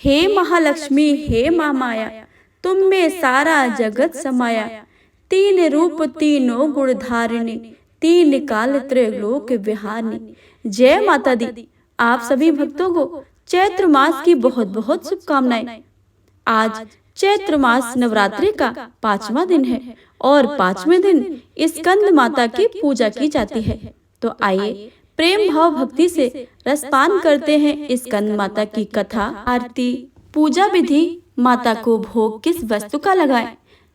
हे महालक्ष्मी हे महामाया, तुम में सारा जगत समाया। तीन रूप तीनों गुण धारिणी, तीन काल त्रैलोक विहारिणी। जय माता दी। आप सभी भक्तों को चैत्र मास की बहुत बहुत शुभकामनाएं। आज चैत्र मास नवरात्रि का 5वां दिन है और 5वें दिन स्कंद माता की पूजा की जाती है। तो आइए प्रेम भाव भक्ति से रसपान करते हैं स्कंद माता की कथा, आरती, पूजा विधि। माता को भोग किस वस्तु का लगाएं?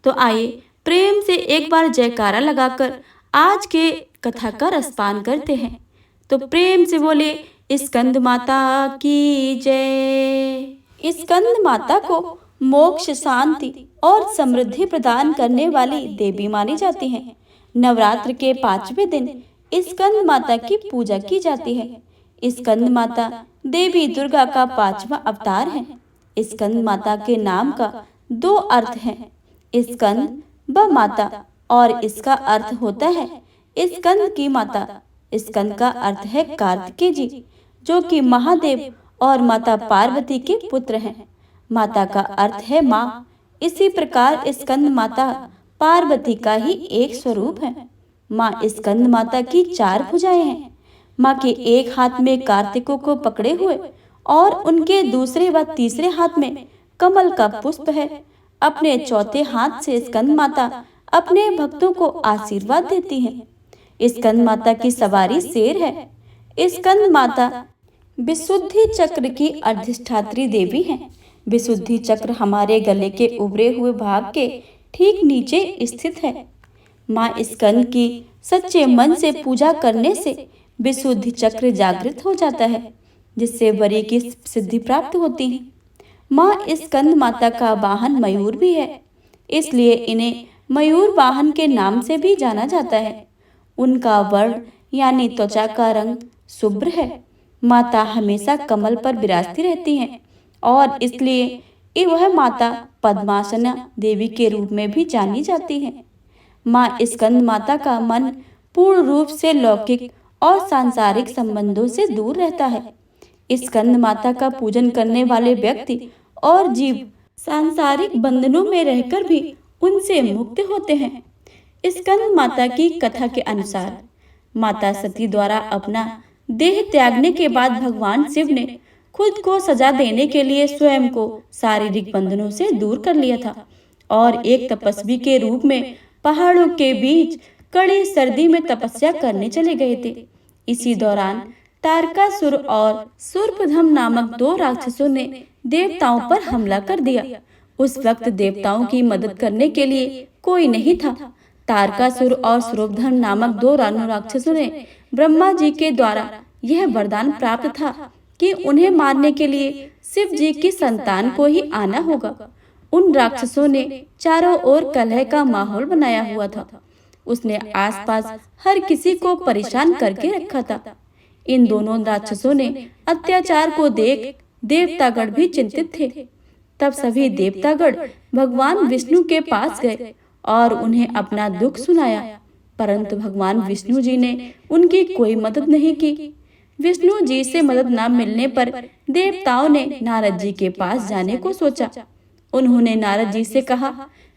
तो आइए प्रेम से एक बार जयकारा लगाकर आज के कथा का रसपान करते हैं। तो प्रेम से बोले स्कंद माता की जय। स्कंद माता को मोक्ष, शांति और समृद्धि प्रदान करने वाली देवी मानी जाती हैं। नवरात्र के 5वें दिन स्कंद माता की पूजा की जाती है। स्कंद माता देवी दुर्गा का 5वां अवतार है। स्कंद माता के नाम का 2 अर्थ हैं, स्कंद व माता, और इसका अर्थ होता है स्कंद की माता। स्कंद का अर्थ है कार्तिकेय जी, जो कि महादेव और माता पार्वती के पुत्र हैं। माता का अर्थ है माँ। इसी प्रकार स्कंद माता पार्वती का ही एक स्वरूप है। माँ स्कंद माता की 4 भुजाएं हैं। माँ के एक हाथ में कार्तिकों को पकड़े हुए और उनके दूसरे व तीसरे हाथ में कमल का पुष्प है। अपने चौथे हाथ से स्कंद माता अपने भक्तों को आशीर्वाद देती हैं। स्कंद माता की सवारी शेर है। स्कंद माता विशुद्धि चक्र की अधिष्ठात्री देवी हैं। विशुद्धि चक्र हमारे गले के उभरे हुए भाग के ठीक नीचे स्थित है। माँ स्कंद की सच्चे मन से पूजा करने से विशुद्धि चक्र जागृत हो जाता है, जिससे बड़ी की सिद्धि प्राप्त होती है। माँ स्कंद माता का वाहन मयूर भी है, इसलिए इन्हें मयूर वाहन के नाम से भी जाना जाता है। उनका वर्ण यानी त्वचा का रंग शुभ्र है। माता हमेशा कमल पर विराजती रहती हैं और इसलिए वह माता पद्मासना देवी के रूप में भी जानी जाती है। माँ स्कंद माता का मन पूर्ण रूप से लौकिक और सांसारिक संबंधों से दूर रहता है। स्कंद माता का पूजन करने वाले व्यक्ति और जीव सांसारिक बंधनों में रहकर भी उनसे मुक्त होते हैं। स्कंद माता की कथा के अनुसार माता सती द्वारा अपना देह त्यागने के बाद भगवान शिव ने खुद को सजा देने के लिए स्वयं को शारीरिक बंधनों से दूर कर लिया था और एक तपस्वी के रूप में पहाड़ों के बीच कड़ी सर्दी में तपस्या करने चले गए थे। इसी दौरान तारकासुर और शूर्पधम नामक 2 राक्षसों ने देवताओं पर हमला कर दिया। उस वक्त देवताओं की मदद करने के लिए कोई नहीं था। तारकासुर और शूर्पधम नामक 2 राक्षसों ने ब्रह्मा जी के द्वारा यह वरदान प्राप्त था कि उन्हें मारने के लिए शिव जी की संतान को ही आना होगा। उन राक्षसों ने चारों ओर कलह का माहौल बनाया हुआ था। उसने आसपास हर किसी को परेशान करके रखा था। इन दोनों राक्षसों ने अत्याचार को देख देवतागण भी चिंतित थे। तब सभी देवतागण भगवान विष्णु के पास गए और उन्हें अपना दुख सुनाया, परंतु भगवान विष्णु जी ने उनकी कोई मदद नहीं की। विष्णु जी से मदद न मिलने पर देवताओं ने नारद जी के पास जाने को सोचा। उन्होंने नारद जी से कहा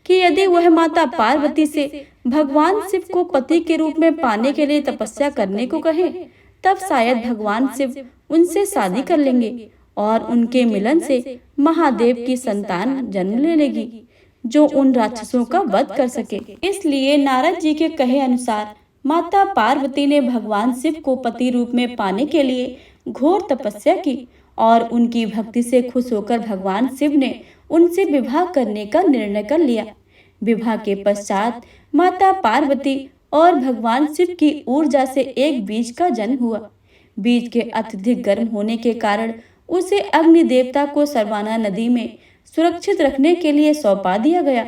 कि यदि वह माता पार्वती से भगवान शिव को पति के रूप में पाने के लिए तपस्या करने को कहे, तब शायद भगवान शिव उनसे शादी कर लेंगे और उनके मिलन से महादेव की संतान जन्म ले लेगी, जो उन राक्षसों का वध कर सके। इसलिए नारद जी के कहे अनुसार माता पार्वती ने भगवान शिव को पति रूप में पाने के लिए घोर तपस्या की और उनकी भक्ति से खुश होकर भगवान शिव ने उनसे विवाह करने का निर्णय कर लिया। विवाह के पश्चात माता पार्वती और भगवान शिव की ऊर्जा से एक बीज का जन्म हुआ। बीज के अत्यधिक गर्म होने के कारण उसे अग्नि देवता को सरवाना नदी में सुरक्षित रखने के लिए सौंपा दिया गया।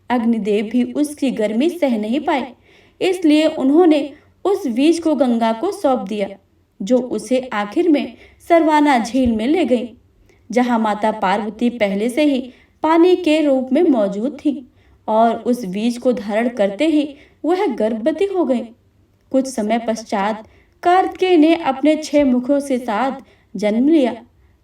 अग्निदेव भी उसकी गर्मी सह नहीं पाए, इसलिए उन्होंने उस बीज को गंगा को सौंप दिया, जो उसे आखिर में सरवाना झील में ले गई, जहां माता पार्वती पहले से ही पानी के रूप में मौजूद थी और उस बीज को धारण करते ही वह गर्भवती हो गई। कुछ समय पश्चात कार्तिकेय ने अपने 6 मुखों से साथ जन्म लिया।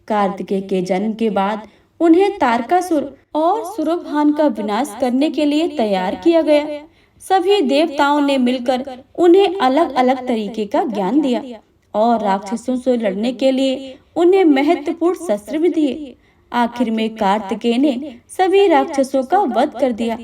कार्तिकेय के जन्म के बाद उन्हें तारकासुर और सुरभान का विनाश करने के लिए तैयार किया गया। सभी देवताओं ने मिलकर उन्हें अलग अलग तरीके का ज्ञान दिया और राक्षसों से लड़ने के लिए उन्हें महत्वपूर्ण शस्त्र भी दिए। आखिर में कार्तिकेय ने सभी राक्षसों का वध कर दिया।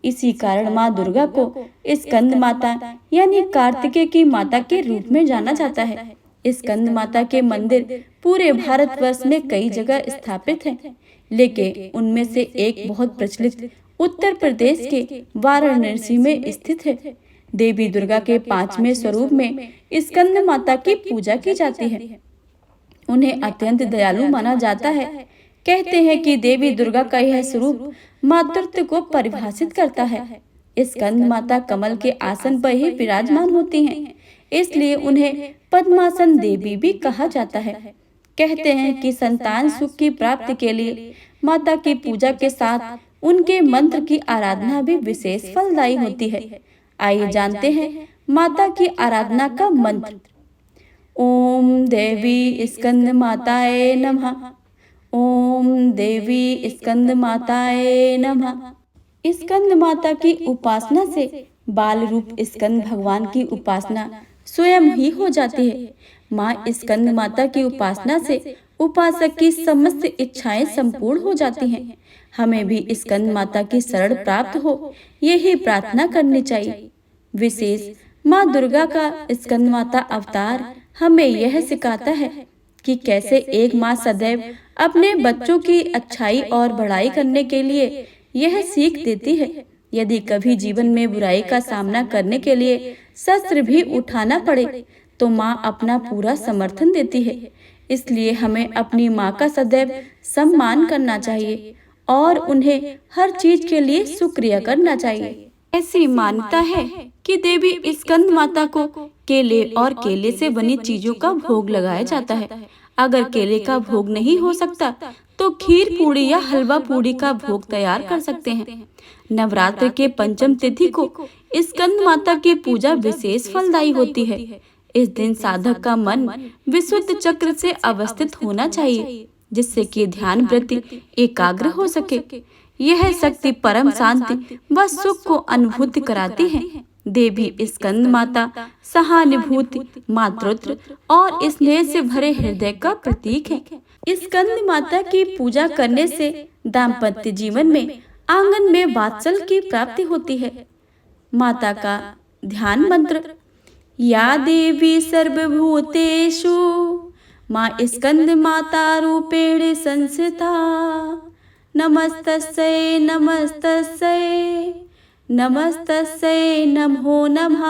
इसी कारण माँ दुर्गा को स्कंद माता यानी कार्तिकेय की माता के रूप में जाना जाता है। स्कंद माता के मंदिर पूरे भारतवर्ष में कई जगह स्थापित हैं, लेकिन उनमें से एक बहुत प्रचलित उत्तर प्रदेश के वाराणसी में स्थित है। देवी दुर्गा के 5वें स्वरूप में स्कंद माता की पूजा की जाती है। उन्हें अत्यंत दयालु माना जाता है। कहते हैं कि देवी दुर्गा का यह स्वरूप मातृत्व को परिभाषित करता है। स्कंद माता कमल के आसन पर ही विराजमान होती हैं, इसलिए उन्हें पद्मासन देवी भी कहा जाता है। कहते हैं कि संतान सुख की प्राप्ति के लिए माता की पूजा के साथ उनके मंत्र की आराधना भी विशेष फलदायी होती है। आइए जानते हैं माता की आराधना का मंत्र। ओम देवी स्कंद माताए नमः। ओम देवी स्कंद माताए नमः। स्कंद माता की उपासना से बाल रूप स्कंद भगवान की उपासना स्वयं ही हो जाती है। माँ स्कंद माता की उपासना से उपासक की समस्त इच्छाएं संपूर्ण हो जाती हैं। हमें भी स्कंद माता की शरण प्राप्त हो, यही प्रार्थना करनी चाहिए। विशेष माँ दुर्गा का स्कंद माता अवतार हमें यह सिखाता है कि कैसे एक माँ सदैव अपने बच्चों की अच्छाई और बढ़ाई करने के लिए यह सीख देती है। यदि कभी जीवन में बुराई का सामना करने के लिए शस्त्र भी उठाना पड़े तो माँ अपना पूरा समर्थन देती है। इसलिए हमें अपनी माँ का सदैव सम्मान करना चाहिए और उन्हें हर चीज के लिए शुक्रिया करना चाहिए। ऐसी मान्यता है कि देवी स्कंद माता को केले और केले से बनी चीजों का भोग लगाया जाता है। अगर केले का भोग नहीं हो सकता तो खीर पूड़ी या हलवा पूड़ी का भोग तैयार कर सकते हैं। नवरात्र के पंचम तिथि को स्कंद माता की पूजा विशेष फलदायी होती है। इस दिन साधक का मन विशुद्ध चक्र से अवस्थित होना चाहिए, जिससे कि ध्यान वृत्ति एकाग्र हो सके। यह शक्ति परम शांति व सुख को अनुभूति कराती है। देवी स्कंद माता सहानुभूति, मातृत्व और स्नेह से भरे हृदय का प्रतीक है। स्कंद माता की पूजा करने से दाम्पत्य जीवन में आंगन में वात्सल्य की प्राप्ति होती है। माता का ध्यान मंत्र। या देवी सर्वभूतेषु माँ स्कंद माता रूपेण संस्थिता। नमस्तस्यै नमस्तस्यै नमस्तस्यै नमो नमः।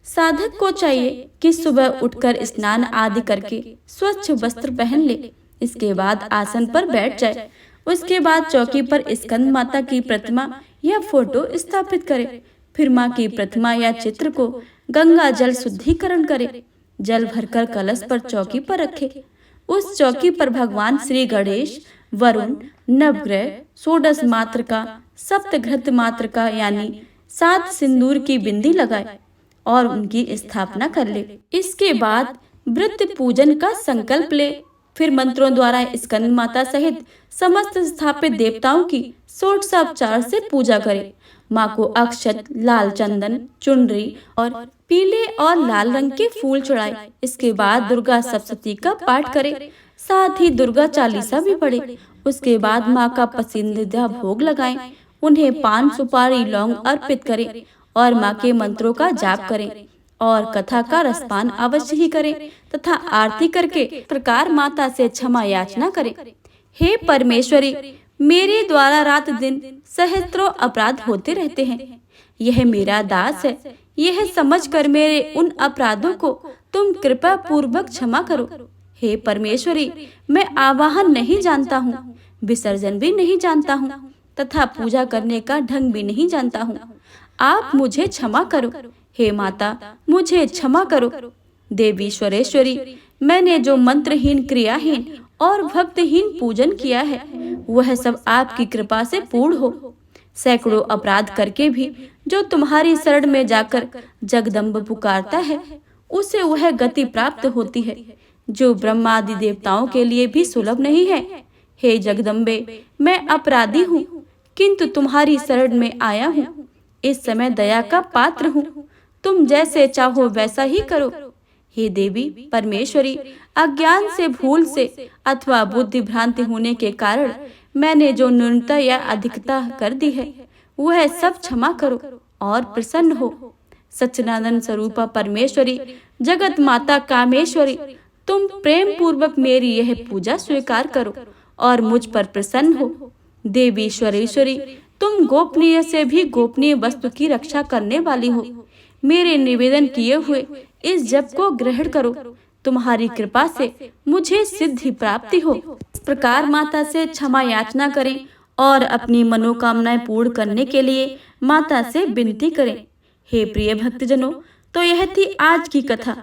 साधक को चाहिए कि सुबह उठकर स्नान आदि करके स्वच्छ वस्त्र पहन ले। इसके बाद आसन पर बैठ जाए। उसके बाद चौकी पर स्कंद माता की प्रतिमा या फोटो स्थापित करे। फिर माँ की प्रतिमा या चित्र को गंगा जल शुद्धिकरण करे। जल भरकर कलश पर चौकी पर रखे। उस चौकी पर भगवान श्री गणेश, वरुण, नवग्रह, षोडश मात्र का, सप्तघृत मात्र का यानी 7 सिंदूर की बिंदी लगाए और उनकी स्थापना कर ले। इसके बाद व्रत पूजन का संकल्प ले। फिर मंत्रों द्वारा स्कंद माता सहित समस्त स्थापित देवताओं की षोडशोपचार से पूजा करे। माँ को अक्षत, लाल चंदन, चुनरी और पीले और लाल रंग के फूल चढ़ाए। इसके बाद दुर्गा सप्तशती का पाठ करे, साथ ही दुर्गा चालीसा भी पढ़े। उसके बाद माँ का पसंदीदा भोग लगाएं। उन्हें पान, सुपारी, लौंग अर्पित करें और माँ के मंत्रों का जाप करें और कथा का रसपान अवश्य ही करें तथा आरती करके प्रकार माता से क्षमा याचना करें। हे परमेश्वरी, मेरे द्वारा रात दिन सहस्त्रों अपराध होते रहते हैं। यह मेरा दास है। यह समझकर मेरे उन अपराधों को तुम कृपा पूर्वक क्षमा करो। हे परमेश्वरी, मैं आवाहन नहीं जानता हूँ, विसर्जन भी नहीं जानता हूँ तथा पूजा करने का ढंग भी नहीं जानता हूँ। आप मुझे क्षमा करो। हे माता, मुझे क्षमा करो। देवीश्वरेश्वरी, मैंने जो मंत्रहीन, क्रियाहीन और भक्तहीन पूजन किया है वह सब आपकी कृपा से पूर्ण हो। सैकड़ों अपराध करके भी जो तुम्हारी शरण में जाकर जगदम्ब पुकारता है उसे वह गति प्राप्त होती है जो ब्रह्मादि देवताओं के लिए भी सुलभ नहीं है। हे जगदम्बे, मैं अपराधी हूँ, किंतु तुम्हारी शरण में आया हूँ। इस समय दया का पात्र हूँ, तुम जैसे चाहो वैसा ही करो। हे देवी परमेश्वरी, अज्ञान से, भूल से अथवा बुद्धि भ्रांति होने के कारण मैंने जो न्यूनता या अधिकता कर दी है, वह सब क्षमा करो और प्रसन्न हो। सच्चिदानंद स्वरूपा परमेश्वरी, जगत माता कामेश्वरी, तुम प्रेम पूर्वक मेरी यह पूजा स्वीकार करो और मुझ पर प्रसन्न हो। देवी ईश्वरेश्वरी, तुम गोपनीय से भी गोपनीय वस्तु की रक्षा करने वाली हो। मेरे निवेदन किए हुए इस जप को ग्रहण करो, तुम्हारी कृपा से मुझे सिद्धि प्राप्ति हो। इस प्रकार माता से क्षमा याचना करें और अपनी मनोकामनाएं पूर्ण करने के लिए माता से विनती करें। हे प्रिय भक्तजनों, तो यह थी आज की कथा।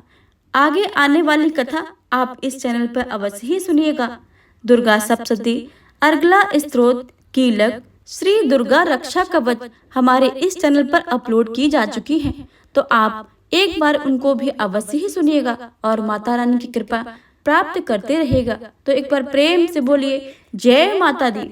आगे आने वाली कथा आप इस चैनल पर अवश्य ही सुनिएगा। दुर्गा सप्तशती, अर्गला स्तोत्र, कीलक, श्री दुर्गा रक्षा कवच हमारे इस चैनल पर अपलोड की जा चुकी हैं, तो आप एक बार उनको भी अवश्य ही सुनिएगा और माता रानी की कृपा प्राप्त करते रहेगा। तो एक बार प्रेम से बोलिए जय माता दी।